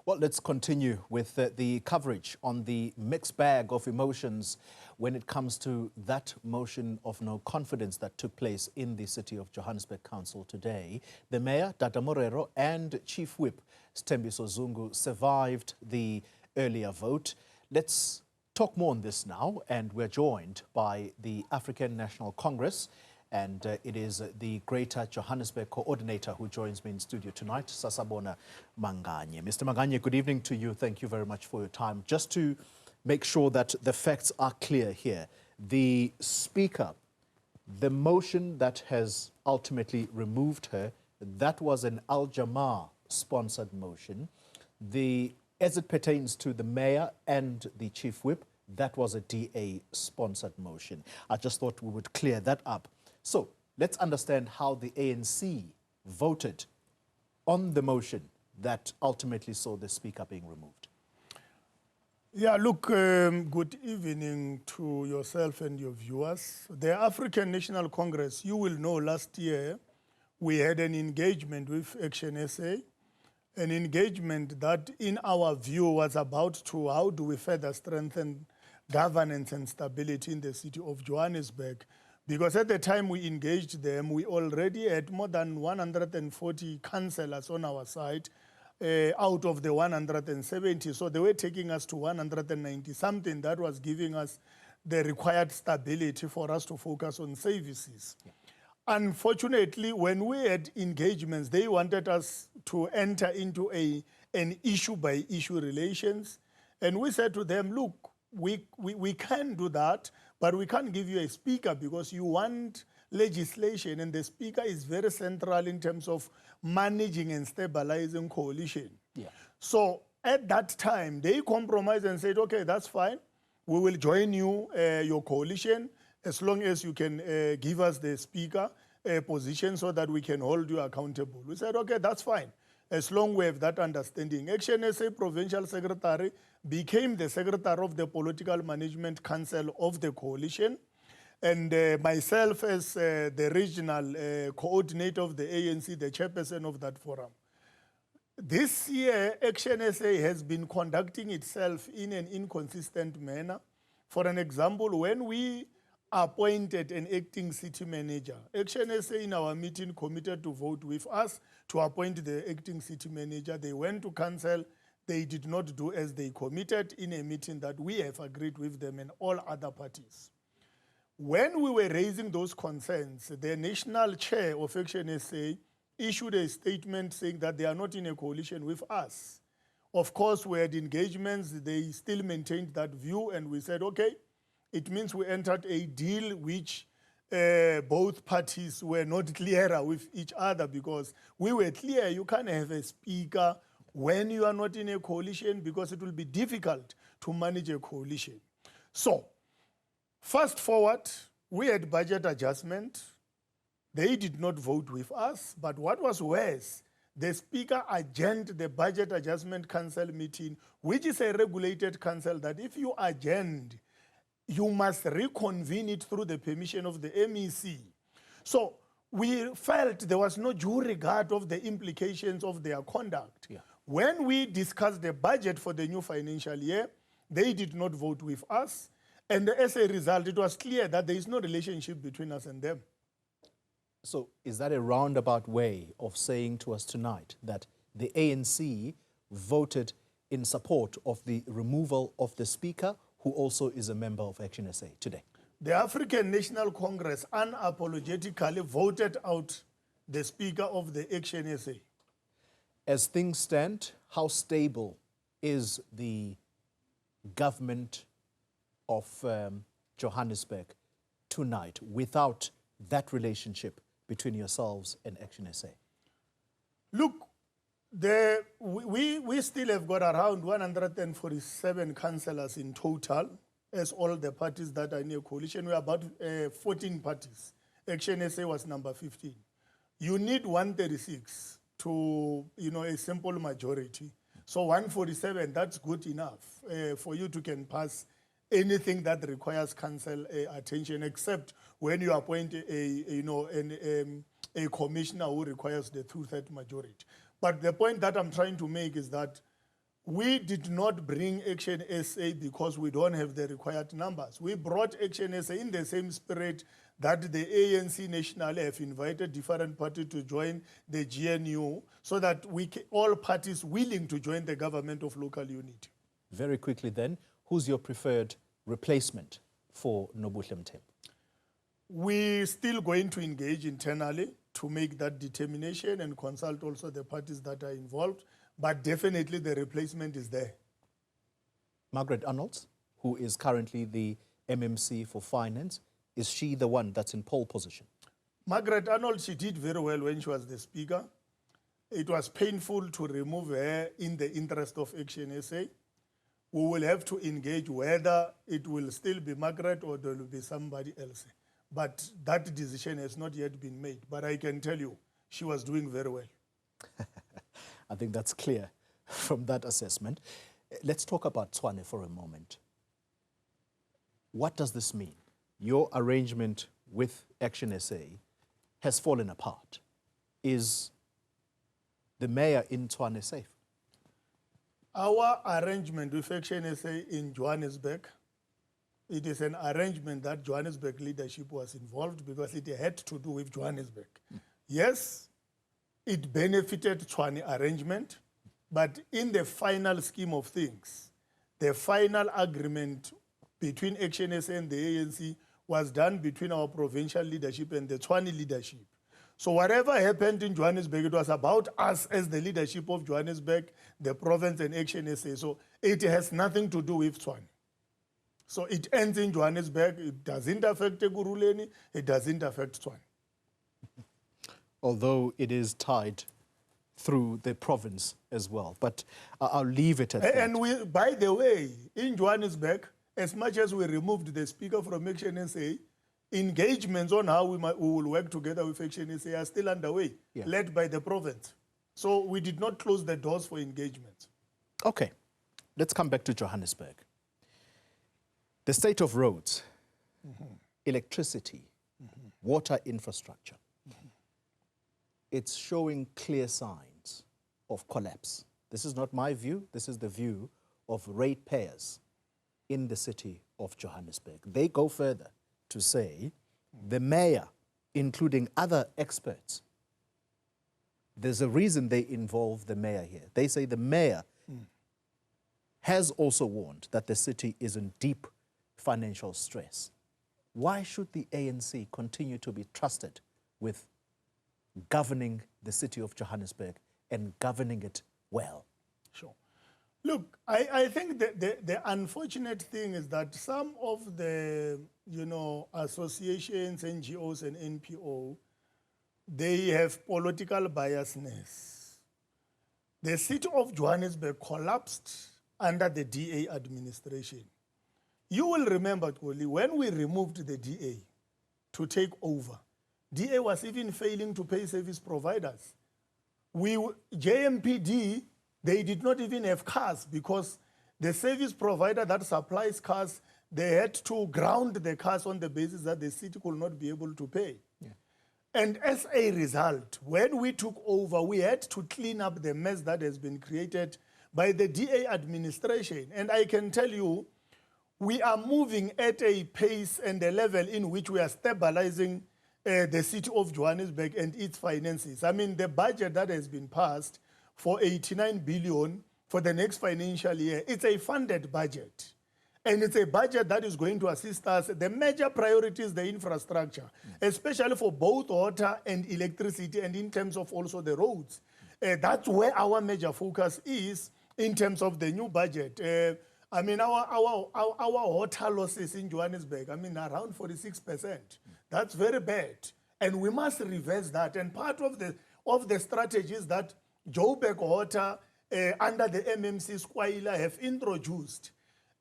Well, let's continue with the coverage on the mixed bag of emotions when it comes to that motion of no confidence that took place in the City of Johannesburg Council today. The Mayor, Dada Morero, and Chief Whip, Sithembiso Zungu, survived the earlier vote. Let's talk more on this now, and we're joined by the African National Congress, and it is the Greater Johannesburg coordinator who joins me in studio tonight, Sasabona Manganye. Mr. Manganye, good evening to you. Thank you very much for your time. Just to make sure that the facts are clear here, the Speaker, the motion that has ultimately removed her, that was an Al-Jamaa-sponsored motion. As it pertains to the Mayor and the Chief Whip, that was a DA-sponsored motion. I just thought we would clear that up. So let's understand how the ANC voted on the motion that ultimately saw the Speaker being removed. Yeah, look, good evening to yourself and your viewers. The African National Congress, you will know last year we had an engagement with ActionSA, an engagement that in our view was about to how do we further strengthen governance and stability in the city of Johannesburg. Because at the time we engaged them, we already had more than 140 councillors on our side out of the 170. So they were taking us to 190, something that was giving us the required stability for us to focus on services. Yeah. Unfortunately, when we had engagements, they wanted us to enter into an issue-by-issue relations. And we said to them, look, we can do that, but we can't give you a speaker because you want legislation, and the speaker is very central in terms of managing and stabilizing coalition. Yeah. So at that time, they compromised and said, okay, that's fine. We will join you, your coalition, as long as you can give us the speaker position so that we can hold you accountable. We said, okay, that's fine, as long as we have that understanding. ActionSA Provincial Secretary became the Secretary of the Political Management Council of the coalition, and myself as the regional coordinator of the ANC, the chairperson of that forum. This year, ActionSA has been conducting itself in an inconsistent manner. For an example, when we appointed an acting city manager, ActionSA in our meeting committed to vote with us to appoint the acting city manager. They went to council. They did not do as they committed in a meeting that we have agreed with them and all other parties. When we were raising those concerns, the national chair of ActionSA issued a statement saying that they are not in a coalition with us. Of course, we had engagements. They still maintained that view, and we said, okay, it means we entered a deal which both parties were not clearer with each other, because we were clear you can't have a speaker when you are not in a coalition, because it will be difficult to manage a coalition. So, fast forward, we had budget adjustment. They did not vote with us, but what was worse, the speaker adjourned the Budget Adjustment Council meeting, which is a regulated council that if you adjourned, you must reconvene it through the permission of the MEC. So we felt there was no due regard of the implications of their conduct. Yeah. When we discussed the budget for the new financial year, they did not vote with us. And as a result, it was clear that there is no relationship between us and them. So is that a roundabout way of saying to us tonight that the ANC voted in support of the removal of the Speaker, who also is a member of ActionSA today? The African National Congress unapologetically voted out the Speaker of the ActionSA. As things stand, how stable is the government of Johannesburg tonight without that relationship between yourselves and ActionSA? Look, we still have got around 147 councillors in total, as all the parties that are in a coalition. We are about 14 parties. ActionSA was number 15. You need 136 to, a simple majority. So 147, that's good enough for you to can pass anything that requires council attention, except when you appoint a commissioner who requires the two-thirds majority. But the point that I'm trying to make is that We did not bring ActionSA because we don't have the required numbers. We brought ActionSA in the same spirit that the ANC National have invited different parties to join the GNU so that all parties willing to join the government of local unity. Very quickly then, who's your preferred replacement for Nobuhle Mthembu? We're still going to engage internally to make that determination and consult also the parties that are involved, but definitely the replacement is there. Margaret Arnolds, who is currently the MMC for Finance, is she the one that's in pole position? Margaret Arnold, she did very well when she was the speaker. It was painful to remove her in the interest of ActionSA. We will have to engage whether it will still be Margaret or there will be somebody else. But that decision has not yet been made. But I can tell you, she was doing very well. I think that's clear from that assessment. Let's talk about Tshwane for a moment. What does this mean? Your arrangement with ActionSA has fallen apart. Is the mayor in Tshwane safe? Our arrangement with ActionSA in Johannesburg, it is an arrangement that Johannesburg leadership was involved because it had to do with Johannesburg. Yes, it benefited Tshwane arrangement, but in the final scheme of things, the final agreement between ActionSA and the ANC was done between our provincial leadership and the Tshwane leadership. So whatever happened in Johannesburg, it was about us as the leadership of Johannesburg, the province and ActionSA. So it has nothing to do with Tshwane. So it ends in Johannesburg. It doesn't affect Ekurhuleni. It doesn't affect Tshwane. Although it is tied through the province as well. But I'll leave it at that. And by the way, in Johannesburg, as much as we removed the speaker from ActionSA, engagements on how we will work together with ActionSA are still underway, led by the province. So we did not close the doors for engagements. Okay, let's come back to Johannesburg. The state of roads, electricity, water infrastructure, it's showing clear signs of collapse. This is not my view, this is the view of ratepayers in the city of Johannesburg. They go further to say the mayor, including other experts, there's a reason they involve the mayor here. They say the mayor has also warned that the city is in deep financial stress. Why should the ANC continue to be trusted with governing the city of Johannesburg and governing it well? Sure. Look, I think the unfortunate thing is that some of the, associations, NGOs and NPO, they have political biasness. The city of Johannesburg collapsed under the DA administration. You will remember, Koli, when we removed the DA to take over, DA was even failing to pay service providers. JMPD, they did not even have cars because the service provider that supplies cars, they had to ground the cars on the basis that the city could not be able to pay. Yeah. And as a result, when we took over, we had to clean up the mess that has been created by the DA administration. And I can tell you, we are moving at a pace and a level in which we are stabilizing the city of Johannesburg and its finances. I mean, the budget that has been passed for 89 billion for the next financial year, it's a funded budget. And it's a budget that is going to assist us. The major priority is the infrastructure, especially for both water and electricity and in terms of also the roads. That's where our major focus is in terms of the new budget. I mean, our water losses in Johannesburg, around 46%. That's very bad. And we must reverse that. And part of the strategies that Joburg Water under the MMC Squaila have introduced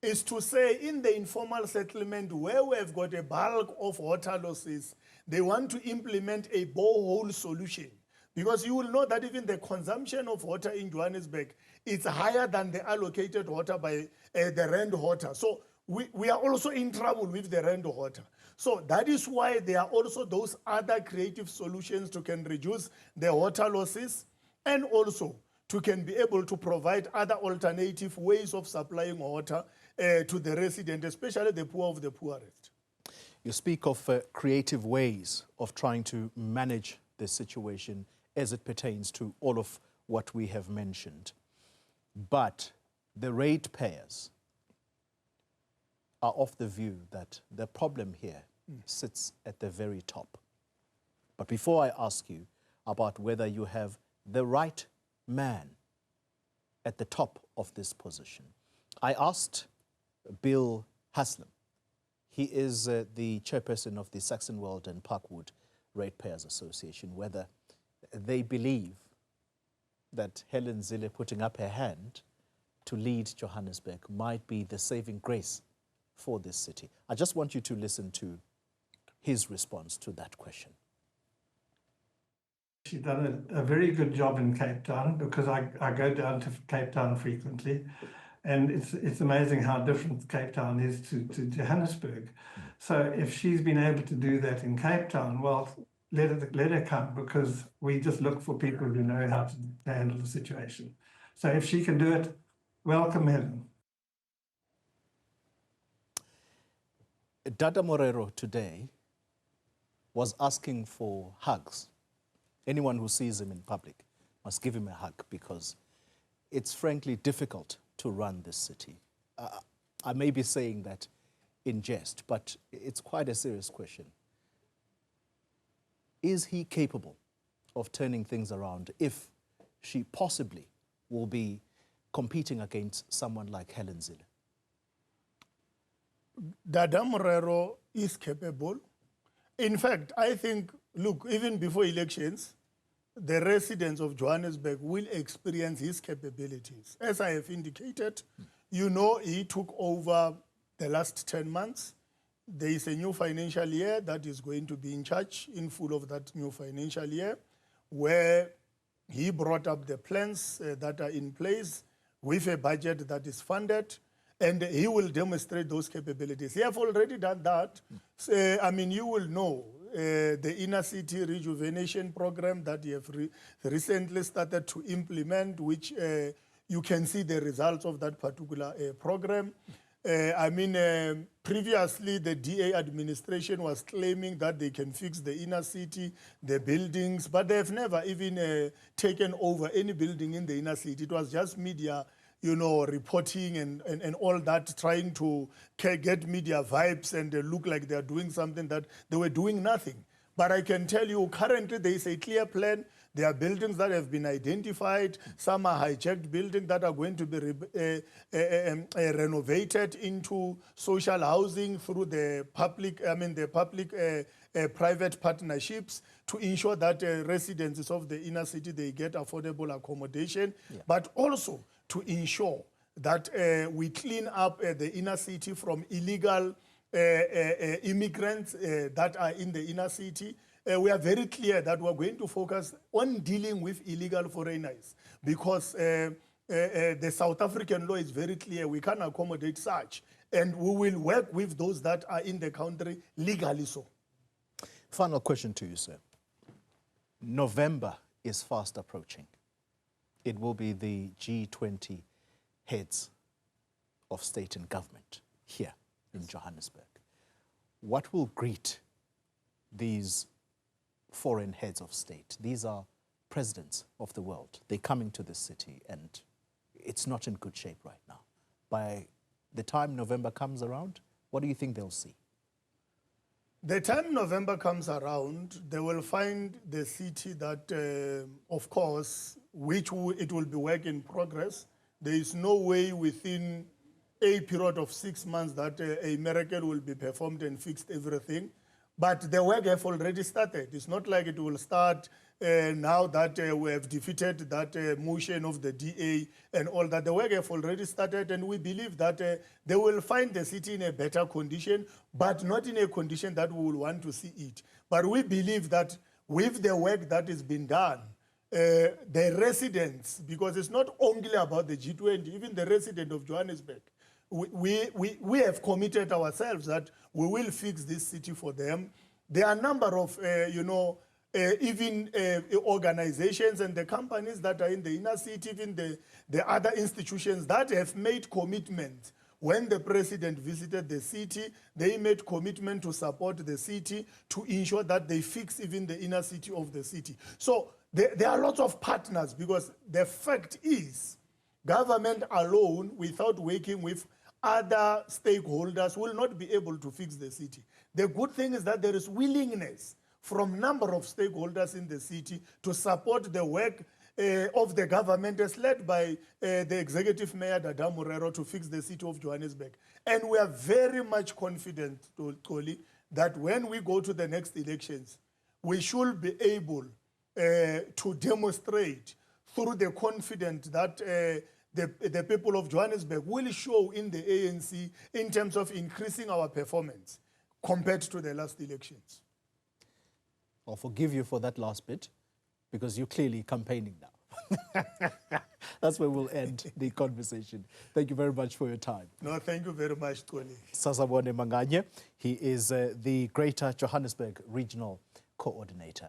is to say in the informal settlement where we have got a bulk of water losses, they want to implement a borehole solution. Because you will know that even the consumption of water in Johannesburg is higher than the allocated water by the Rand water. So we are also in trouble with the Rand water. So that is why there are also those other creative solutions to can reduce the water losses and also to can be able to provide other alternative ways of supplying water to the resident, especially the poor of the poorest. You speak of creative ways of trying to manage the situation as it pertains to all of what we have mentioned. But the ratepayers are of the view that the problem here sits at the very top. But before I ask you about whether you have the right man at the top of this position, I asked Bill Haslam. He is the chairperson of the Saxon World and Parkwood Ratepayers Association, whether they believe that Helen Zille putting up her hand to lead Johannesburg might be the saving grace for this city. I just want you to listen to his response to that question. She's done a very good job in Cape Town, because I go down to Cape Town frequently, and it's amazing how different Cape Town is to Johannesburg. So if she's been able to do that in Cape Town, well, let her come, because we just look for people who know how to handle the situation. So if she can do it, welcome Helen. Dada Morero today was asking for hugs. Anyone who sees him in public must give him a hug, because it's frankly difficult to run this city. I may be saying that in jest, but it's quite a serious question. Is he capable of turning things around if she possibly will be competing against someone like Helen Zille? Dada Morero is capable. In fact, I think, look, even before elections, the residents of Johannesburg will experience his capabilities. As I have indicated, you know, he took over the last 10 months. There is a new financial year that is going to be in charge in full of that new financial year, where he brought up the plans that are in place with a budget that is funded, and he will demonstrate those capabilities. He have already done that. I mean, you will know the inner city rejuvenation program that you have recently started to implement, which you can see the results of that particular program. I mean, previously the DA administration was claiming that they can fix the inner city, the buildings, but they have never even taken over any building in the inner city. It was just media, you know, reporting and all that, trying to get media vibes and look like they're doing something that they were doing nothing. But I can tell you, currently there is a clear plan. There are buildings that have been identified. Some are hijacked buildings that are going to be renovated into social housing through the public, private partnerships to ensure that residents of the inner city, they get affordable accommodation, but also to ensure that we clean up the inner city from illegal immigrants that are in the inner city. We are very clear that we're going to focus on dealing with illegal foreigners, because the South African law is very clear. We can't accommodate such. And we will work with those that are in the country legally so. Final question to you, sir. November is fast approaching. It will be the G20 heads of state and government here in Johannesburg. What will greet these foreign heads of state? These are presidents of the world. They're coming to this city, and it's not in good shape right now. By the time November comes around, what do you think they'll see? The time November comes around, they will find the city that, of course, it will be work in progress. There is no way within a period of 6 months that a miracle will be performed and fixed everything. But the work have already started. It's not like it will start now that we have defeated that motion of the DA and all that. The work have already started, and we believe that they will find the city in a better condition, but not in a condition that we will want to see it. But we believe that with the work that has been done, the residents, because it's not only about the G20, even the resident of Johannesburg, we have committed ourselves that we will fix this city for them. There are a number of, even organizations and the companies that are in the inner city, even the other institutions that have made commitments. When the president visited the city, they made commitment to support the city, to ensure that they fix even the inner city of the city. So there are lots of partners, because the fact is, government alone, without working with other stakeholders, will not be able to fix the city. The good thing is that there is willingness from a number of stakeholders in the city to support the work of the government, as led by the Executive Mayor, Dada Morero, to fix the city of Johannesburg. And we are very much confident, Toli, that when we go to the next elections, we should be able to demonstrate through the confidence that the people of Johannesburg will show in the ANC in terms of increasing our performance compared to the last elections. I'll forgive you for that last bit, because you're clearly campaigning now. That's where we'll end the conversation. Thank you very much for your time. No, thank you very much, Tony. Sasabona Manganye, he is the Greater Johannesburg Regional Coordinator.